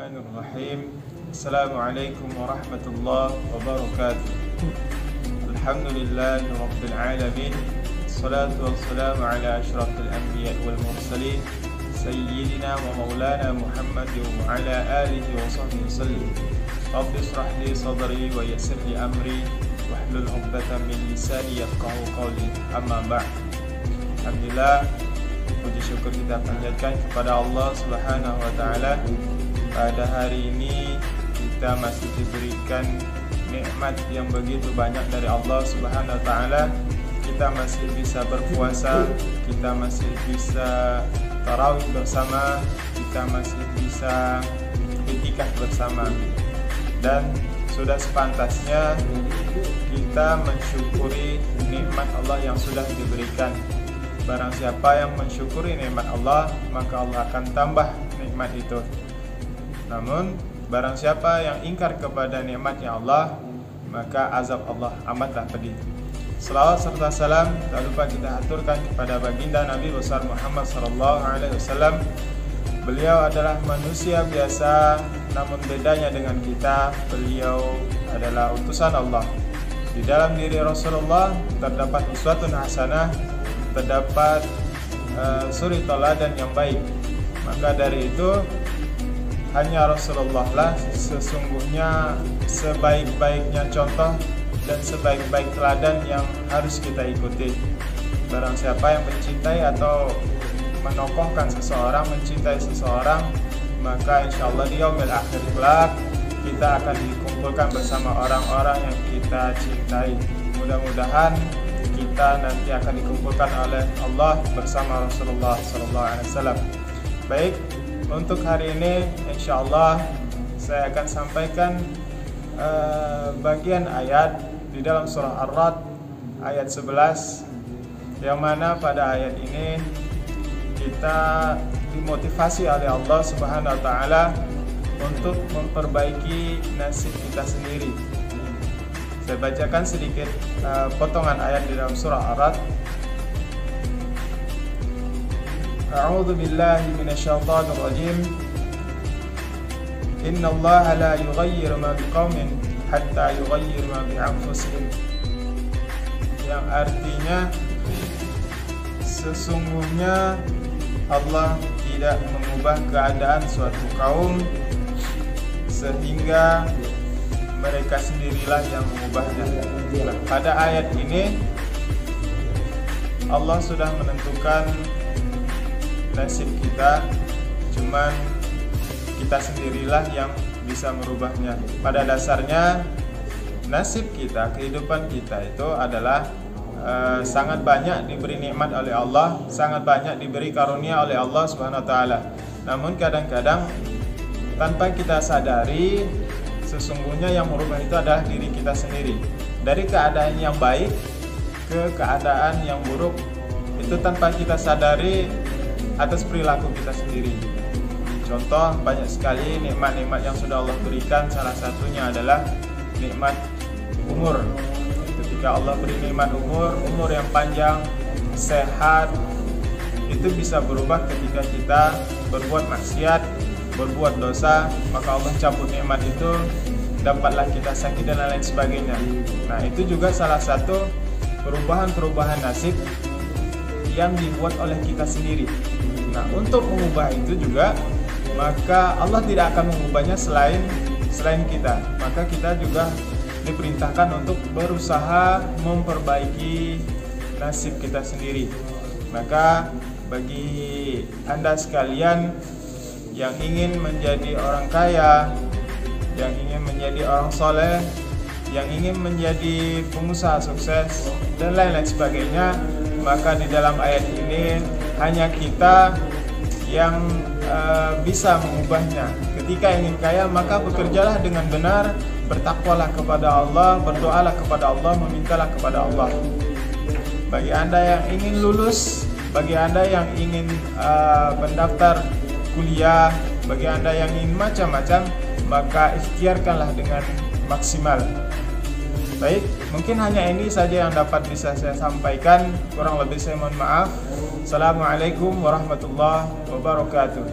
Bismillahirrahmanirrahim. Assalamualaikum warahmatullahi wabarakatuh. Alhamdulillahi rabbil alamin. Assalatu wassalamu ala asyrafil anbiya wal mursalin sayyidina wa maulana Muhammadin wa ala alihi wa sahbihi wasallim. Rabbi israh li sadri wa yassir li amri wahlul 'uqdatam min lisani yafqahu qawli. Amma ba'd. Alhamdulillah, puji syukur kita panjatkan kepada Allah Subhanahu wa taala. Pada hari ini kita masih diberikan nikmat yang begitu banyak dari Allah Subhanahu wa taala. Kita masih bisa berpuasa, kita masih bisa tarawih bersama, kita masih bisa iktikaf bersama. Dan sudah sepantasnya kita mensyukuri nikmat Allah yang sudah diberikan. Barang siapa yang mensyukuri nikmat Allah, maka Allah akan tambah nikmat itu. Namun barang siapa yang ingkar kepada nikmatnya Allah, maka azab Allah amatlah pedih. Selawat serta salam tak lupa kita aturkan kepada baginda Nabi besar Muhammad SAW. Beliau adalah manusia biasa, namun bedanya dengan kita, beliau adalah utusan Allah. Di dalam diri Rasulullah terdapat uswatun hasanah, terdapat suri teladan yang baik. Maka dari itu hanya Rasulullah lah sesungguhnya sebaik-baiknya contoh dan sebaik-baik teladan yang harus kita ikuti. Barang siapa yang mencintai atau menokohkan seseorang, mencintai seseorang, maka insyaallah di yaumil akhir kelak kita akan dikumpulkan bersama orang-orang yang kita cintai. Mudah-mudahan kita nanti akan dikumpulkan oleh Allah bersama Rasulullah SAW. Baik, untuk hari ini insyaallah saya akan sampaikan bagian ayat di dalam surah Ar-Ra'd ayat 11, yang mana pada ayat ini kita dimotivasi oleh Allah Subhanahu wa taala untuk memperbaiki nasib kita sendiri. Saya bacakan sedikit potongan ayat di dalam surah Ar-Ra'd. A'udzu billahi minasyaitonir rajim. Innallaha la yughayyiru ma biqaumin hatta yughayyiru ma bi anfusihim. Yang artinya sesungguhnya Allah tidak mengubah keadaan suatu kaum sehingga mereka sendirilah yang mengubahnya. Nah, pada ayat ini Allah sudah menentukan nasib kita, cuman kita sendirilah yang bisa merubahnya. Pada dasarnya nasib kita, kehidupan kita itu adalah sangat banyak diberi nikmat oleh Allah, sangat banyak diberi karunia oleh Allah Subhanahu wa taala. Namun kadang-kadang tanpa kita sadari, sesungguhnya yang merubah itu adalah diri kita sendiri. Dari keadaan yang baik ke keadaan yang buruk itu tanpa kita sadari atas perilaku kita sendiri. Contoh, banyak sekali nikmat-nikmat yang sudah Allah berikan. Salah satunya adalah nikmat umur. Ketika Allah beri nikmat umur yang panjang, sehat, itu bisa berubah ketika kita berbuat maksiat, berbuat dosa, maka Allah cabut nikmat itu, dapatlah kita sakit dan lain sebagainya. Nah, itu juga salah satu perubahan-perubahan nasib yang dibuat oleh kita sendiri. Nah, untuk mengubah itu juga, maka Allah tidak akan mengubahnya selain kita. Maka kita juga diperintahkan untuk berusaha memperbaiki nasib kita sendiri. Maka bagi Anda sekalian yang ingin menjadi orang kaya, yang ingin menjadi orang soleh, yang ingin menjadi pengusaha sukses, dan lain-lain sebagainya, maka di dalam ayat ini hanya kita yang bisa mengubahnya. Ketika ingin kaya, maka bekerjalah dengan benar, bertakwalah kepada Allah, berdoalah kepada Allah, memintalah kepada Allah. Bagi Anda yang ingin lulus, bagi Anda yang ingin mendaftar kuliah, bagi Anda yang ingin macam-macam, maka ikhtiarkanlah dengan maksimal. Baik, mungkin hanya ini saja yang dapat bisa saya sampaikan. Kurang lebih saya mohon maaf. Assalamualaikum warahmatullahi wabarakatuh.